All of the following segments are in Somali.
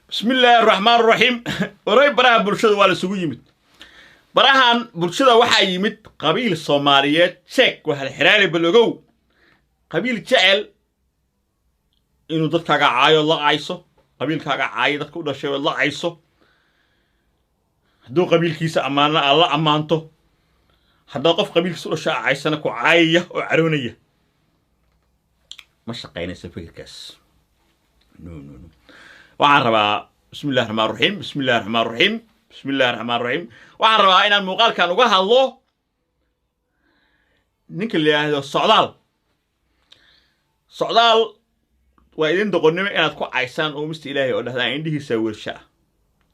بسم الله الرحمن الرحيم وراي براها برشده waa la isugu yimid barahan bulshada waxa yimid qabiil Soomaaliyeed sheek waxa xiraale balogow qabiil jecel inuu dadkaaga caayo la ayso qabiilkaaga caayo dadka u dhashay la ayso haduu qabiilkiisa amaana alla amaanto haddii qof qabiilkiisa u dhashay aysana ku caayaya oo caroonaya ma shaqeynaysa fikirkaas no waxaan rabaa bismillaahir rahmaanir rahiim bismillaahir rahmaanir rahiim bismillaahir rahmaanir rahiim waxaan rabaa inaan muuqaalkan uga hadlo ninka la yiraahdo socdaal waa idin doqonnimo inaad ku caysaan oo mista ilaahay oo dhahdaan indhihiisa weersha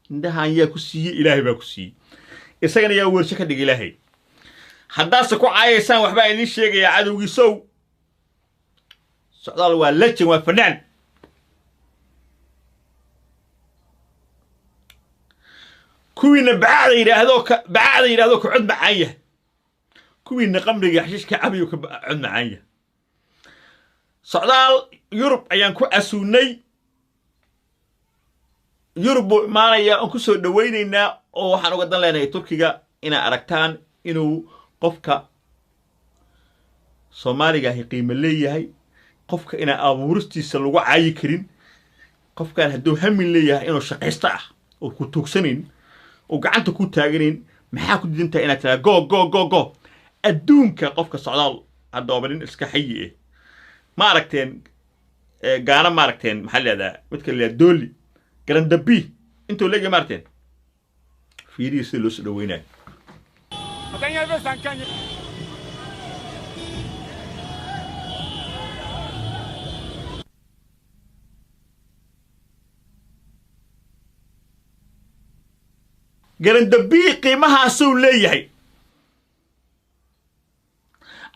indhahan yaa ku siiyay ilaahay baa ku siiyay isagana yaa weersha ka dhig ilaahay haddaas ku cayaysaan waxba idin sheegaya cadowgiisow socdaal waa legend waa fanaan كوينا بعد يراهدو كعد معايا كوينا قمري حشيش كعبي وكعد معايا صعدال يوروب ايان كو اسوني يوروب ماليا ان كسو دوينينا oo waxaan uga dan leenahay Turkiga ina aragtaan inuu qofka Soomaaliga qiimo leeyahay qofka ina abuuristiisa lagu caayi karin qofkan haduu hamin leeyahay inuu shaqeysta ah oo ku tuugsanin وقعنت كو تاغرين maxaa ku dinta inaad tira go adduunka qofka socdaal hadoobanin iska xayi ma aragteen gaana ma aragteen maxaa leedahay midka la dooli garandabi intuu leeyahay ma aragteen fiiriisi loo soo dhaweynaa makan yarba sankan garandabi qiimaha soo leeyahay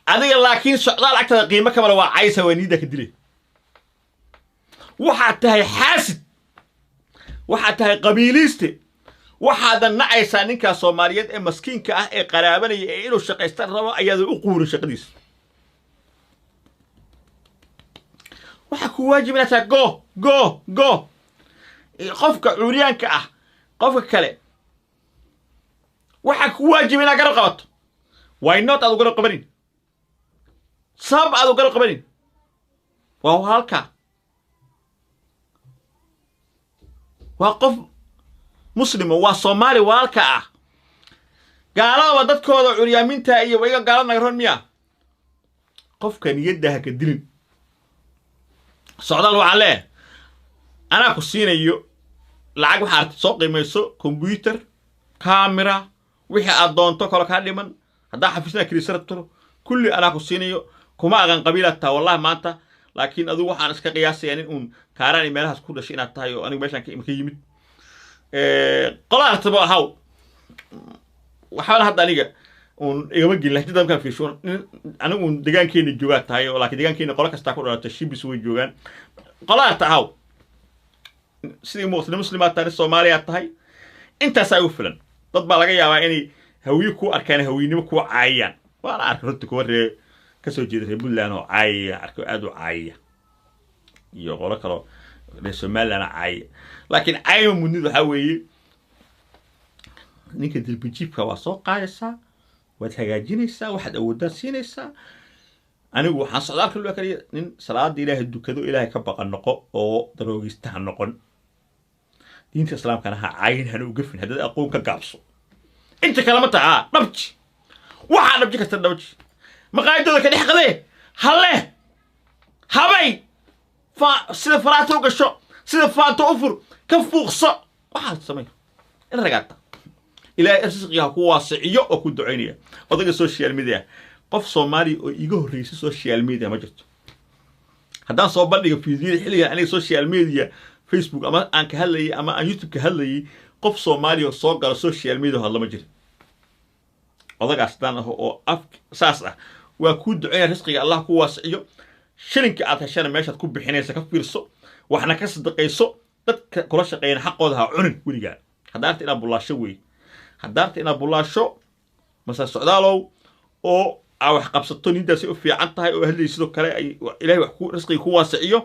adiga laakiin socdaal agtada qiimo kamala waa caysa waniida ka dilay waxa tahay xaasid waxa tahay qabiiliste waxa nacaysa ninka Soomaaliyeed ee maskiinka ah ee qaraabanaya ee inuu shaqeysta rabo ayaad u quurin shaqadiis waxa ku waajibinaysa go qofka cuuriyaanka ah qofka kale waxa ku waajibina garab qabato why not adu garab qabanin sab adu garab qabanin waa halka waa qof muslim waa Soomaali waa halka ah gaalada dadkooda curyaaminta iyo wayga gaalada ron miya qofka niyadaha ka dilin socdaal waxa leh ana ku siinayo lacag waxa soo qiimayso computer camera wixii aad doonto kala ka dhiman hadaa xafiisna kirisarto kulli ana ku siinayo kuma aqan qabiilata wallahi maanta laakiin adigu waxaan iska qiyaasay in kaaraan meelahaas ku dhashay inaad tahay oo aniga meeshan ka yimid qolaartaba haw waxaan hadda aniga igama gelin hadda ka fiisho anigu deegaankeena jooga tahay oo laakiin deegaankeena qolo kasta ku dhalatay shibis way joogan qolaarta haw sidii muslimaat tahay Soomaaliya tahay intaas ay u filan dad baa laga yaabaa inay hawiye ku arkaan haweenimo ku caayaan waana arko runtii ku waree ka soo jeeday Puntland oo caayaya arko aad u caayaya iyo qolo kale ee Soomaaliland caayaya laakiin caayo mudnid waxa weeye ninka dilbijibka waa soo qaadaysaa waad hagaajinaysaa waxaad awooddaa siinaysaa anigu waxaan socdaalka loo kaliya nin salaada Ilaahay dukado Ilaahay ka baqan noqo oo daroogistaha noqon diinta islaamkana ha caayin hana u gafin hadda aqoon ka gaabso inta kala ma taha dhabji waxa dhabji kasta dhabji maqaayadooda ka dhexqaday halle habay sida faraato gasho sida faato ufur ka fuuqso waxa samay in ragaata ilaahay arsiqiga ku waasiyo oo ku duceynaya odaga social media qof Soomaali oo iga horeysay social media ma jirto haddaan soo bandhigo fiidiyada xilligan aniga social media Facebook ama aan ka hadlayay ama aan YouTube ka hadlayay qof Soomaali oo soo gala social media hadlama jiro odagaas daan oo af saas ah waa ku duceeya risqiga Allah ku waasiyo shilinka aad heshana meesha ku bixinaysa ka fiirso waxna ka sadaqayso dadka kula shaqeeyna xaqooda ha cunin wiliga hadaarta ina bulaasho way hadaarta ina bulaasho masa socdaalow oo wax qabsato nidaas u fiican tahay oo hadlay sidoo kale ay Ilaahay wax ku risqiga ku waasiyo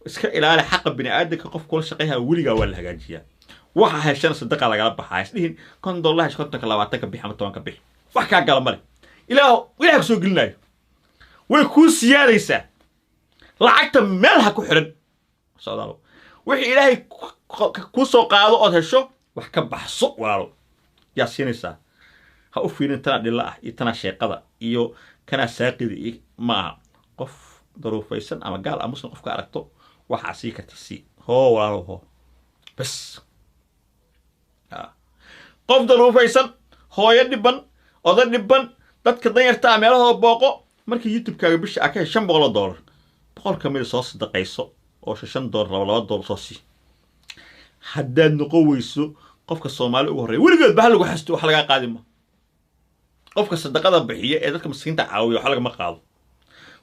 iska ilaali xaqa bini aadamka qof kula shaqeeyaa weligaa waa la hagaajiyaa waxa heshana sadaqa lagala baxaa isdhihin $10 kontonka 20 ka bixi ama 10 ka bixi wax kaa gala male ilaaha soo gelinayo way kuu siyaadaysaa lacagta meel ha ku xiran soodaalo wixii ilaahay ku soo qaado oo hesho wax ka baxso walaalo yaa siinaysaa ha u fiirin tana dhilla ah iyo tana sheeqada iyo kana saaqida iyo ma qof daruufaysan ama gaal ama muslim qofka aragto waxa sii karta si walaalo ho bas qof daruufaysan hooyo dhiban oday dhiban dadka danyarta meelaha booqo markii YouTube-kaaga bisha ka $500 boqol kamid soo sadaqayso oo $5 soo si haddaad noqon weyso qofka Soomaali ugu horeeya weligeed baa lagu xasto wax laga qaadimo qofka sadaqada bixiya ee dadka miskiinta caawiyo wax laga ma qaado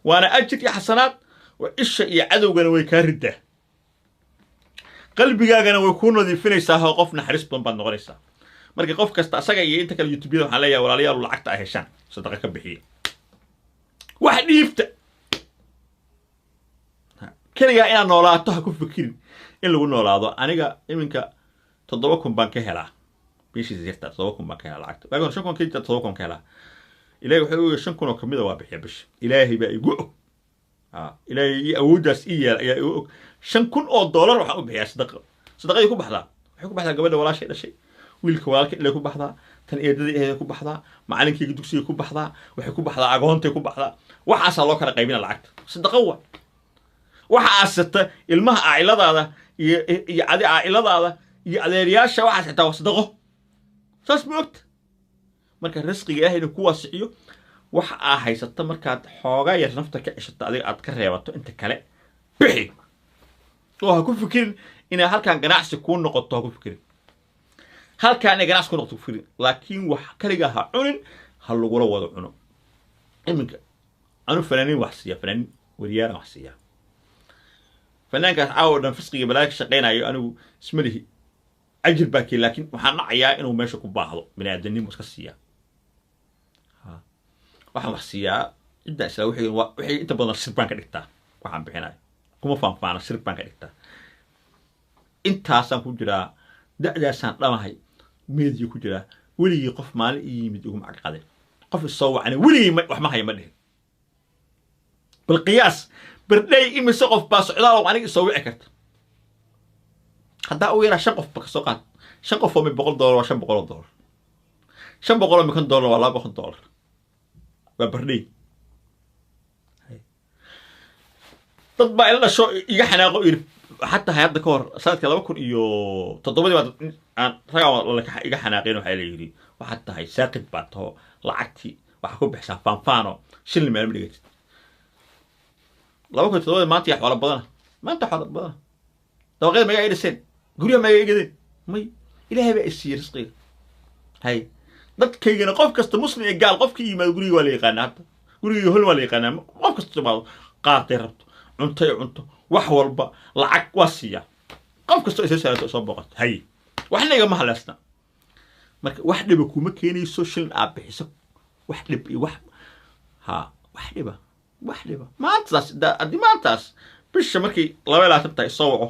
waana ajir iyo xasanaad wa isha iyo cadowgana way ka ridaa qalbigaagana way ku nadiifinaysaa oo qof naxariis badan baad noqonaysaa markii qof kasta asaga iyo inta kale YouTube-yada waxaan leeyahay walaalayaal lacagta ay heshaan sadaqa ka bixiya wax dhiifta kaliya inaan noolaato ha ku fikirin in lagu noolaado aniga iminka 7,000 baan ka helaa bishii zirta 7,000 baan ka helaa lacagta baagan 5,000 ka 7,000 ka helaa ilaahay wuxuu 5,000 oo kamida waa bixiya bish ilaahay baa igu ilaahay awoodaas iyal ayaa igu $5,000 waxaan u bixiyaa sadaqadii ku baxdaa waxay ku baxdaa gabadha walaashay dhashay wiilka walaalka ilaa ku baxdaa tan eedadii ay ku baxdaa macallinkii dugsiga ku baxdaa waxay ku baxdaa agoontay ku baxdaa waxaas loo kala qaybina lacagta sadaqa waxa asata ilmaha ailadaada iyo adi ailadaada iyo adeeriyaasha waxaas xitaa sadaqo saas moogta marka risqiga ilaahayna ku waasiyo waxa haysata markaad xoogaa yar nafta ka ceshata adiga aad ka reebato inta kale bixi oo ha ku fikirin inay halkan ganacsi ku noqoto ha ku fikirin halkaan ganacsi ku noqoto ku fikirin laakiin wax kaliya ha cunin ha lagula wada cuno iminka anu fanaaniin wax siiya fanaaniin wariyaan wax siiya fanaankaas caawadan fisqiga balaag shaqeynayo anigu ismalihi ajir baaki laakiin waxaan nacayaa inuu meesha ku baahdo bini'aadanimo iska siiya waxaan wax siiyaa inta isla wixii inta badan sir baan ka dhigtaa waxaan bixinayo kuma faanfaana sir baan ka dhigtaa intaasaan ku jiraa da'daasaan dhamahay meediyo ku jiraa weligii qof maalin ii yimid ugu macaqaday qof isoo wacnay weligii wax ma haya ma dhihin bal qiyaas bardhay imise qof baa socdaal oo aniga soo wici karta haddaa u yaraa 5 qof ba ka soo qaad 5 qof oo $100 waa $500 $500 waa $200 waa bardhay dad baa ila dhasho iga xanaaqo iri حتى هيدا كور سنة كذا بكون إيو تطبيق بعد عن رجع لك إيجا حناقين وحيلي وحتى هاي ساقط بعد هو لعتي وحكون بحساب فانفانو شيل اللي ما يملك لو كنت تقول ما تيح ولا بدنا ما أنت حاط بدنا لو غير ما يجي السن قولي ما يجي كذا مي إلى هذا السير صغير هاي ضد كي قف كست مسلم قال قف كي ما يقولي ولا يقنع قولي يهل ولا يقنع قف كست ما قاطر عنتو wax walba lacag wasiya qof kasto isoo soo boqot hay waxna iga mahalaasna marka wax dhiba kuma keenayso shil aad bixiso wax dhib iyo wax maantaas bisha markii 22 tahay soo waco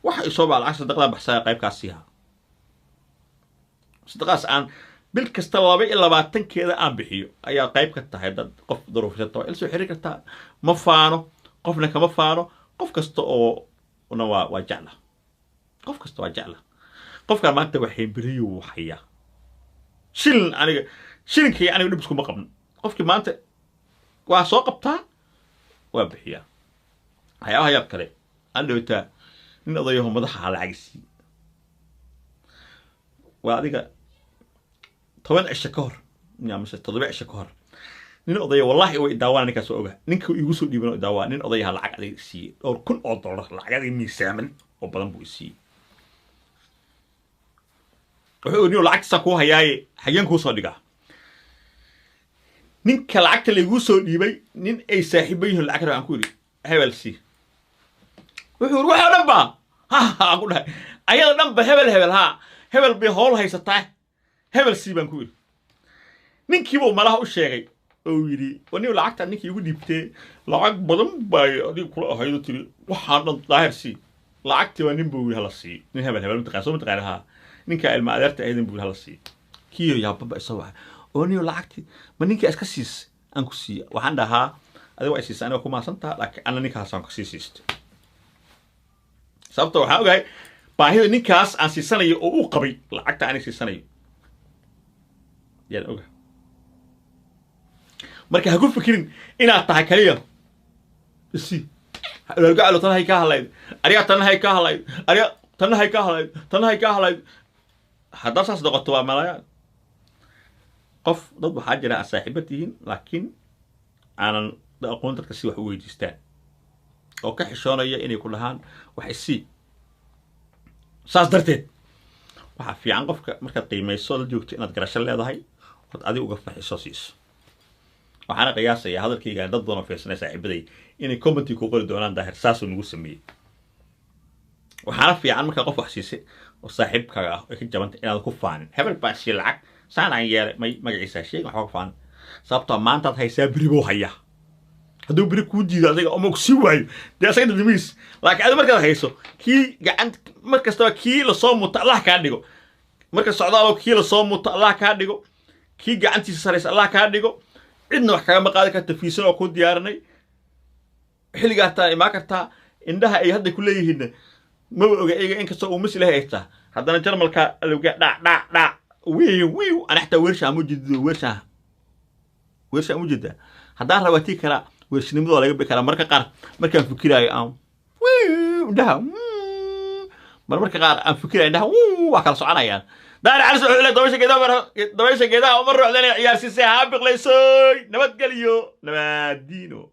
waxa isoo baa lacag sadaqada baxsaya qaybkaasiha sadaqaas aan bil kasta 22 keeda aan bixiyo ayaa qayb ka tahay dad qof daruufaysan oo ilsoo xiriir karta ma faano qofna kama faano qof kasta oo una waa jecla qof kasta waa jecla qofka maanta waxay biriyo waxaya shilinkii aniga dhib isku ma qabno qofkii maanta waa soo qabtaa waa bixiya hayaha yar kale aan dhawtaa nin odayaho madaxa lacagsi waa adiga 10 cisho ka hor mise 7 cisho ka hor nin odaya wallahi way daawaan ninka soo oga ninka igu soo dhiibano daawaa nin odayaha lacag aday si oo $1,000 lacag miisaaman oo badan buu si wuxuu inuu lacag sa ku hayay xayan ku soo dhiga ninka lacagta lagu soo dhiibay nin ay saaxiibayeen lacag aan ku yiri hebel si wuxuu waxa dhanba ha ku dhahay ayada dhanba hebel bay hool haysataa hebel si baan ku yiri ninkii buu malaha u sheegay oo yidhi wani lacagta ninkii igu dhiibtay lacag badan bay adiga kula ahaydo tiri waxaan dhan daahir sii lacagtii waa nin buu hala sii nin hebel mutaqaan soo mutaqaanaha ninka ilma adeerta aydan buu hala sii kiyo yaa baba isoo waxa oo niyo lacagtii ma ninka iska siis aan ku sii waxaan dhahaa adiga waa siis aniga kuma santaa laakiin ana ninkaas aan ku sii siistay sababta waxaan ogahay baahida ninkaas aan siisanayo oo uu qabay lacagta aan siisanayo yaan ogahay marka ha ku fikirin inaad tahay kaliya isi الرجال تنا هي كهلايد أريا تنا هي كهلايد أريا تنا هي كهلايد تنا هي كهلايد هذا صار صدقة ملايا قف ضد حاجة صاحبتين لكن أنا أقول لك تسوي حوي جستان أو كحشانية إني كلهان وحسي صار درتين وحفي عن قف مركز قيمة الصول جوكت أنا تقرأ شل هذا هاي وأدي وقف حساسيس waxaana qiyaasaya hadalkayga dad badan oo fiirsanay saaxiibaday inay comment ku qori doonaan daahir saasoo nagu sameeyay waxaana fiican marka qof wax siisay oo saaxiibkaaga ah oo ka jabanta inaad ku faanin hebel baa si lacag saanaan yeelay magaciisa sheeg wax ku faan sababtoo maanta aad haysaa biribo haya hadduu biri ku diido adiga oo ku sii waayo dee asaga dimiis laakiin aad markaad hayso kii gacant markasta kii la soo muta Allah ka dhigo marka socdaalo kii la soo muta Allah ka dhigo kii gacantiisa sareysa Allah ka dhigo إنه وحكي ما قال كنت في سنة وكنت يارني حلقة حتى ما كرتا إنها أي هذا كله هنا ما بقى إنك سو مثل هيك هذا أنا جرم الك لو جاء دا ويو أنا حتى ورشة موجودة هذا رواتي كلا ورشة نمضوا على جنب كلا مركا قار مركا فكرة يا ويو ده مركا قار أم فكرة ده وكلا صعنا يعني دار على سؤال دويش كده ومرة علينا عيال سيسي هابق ليسوي نبات قليو نبات دينو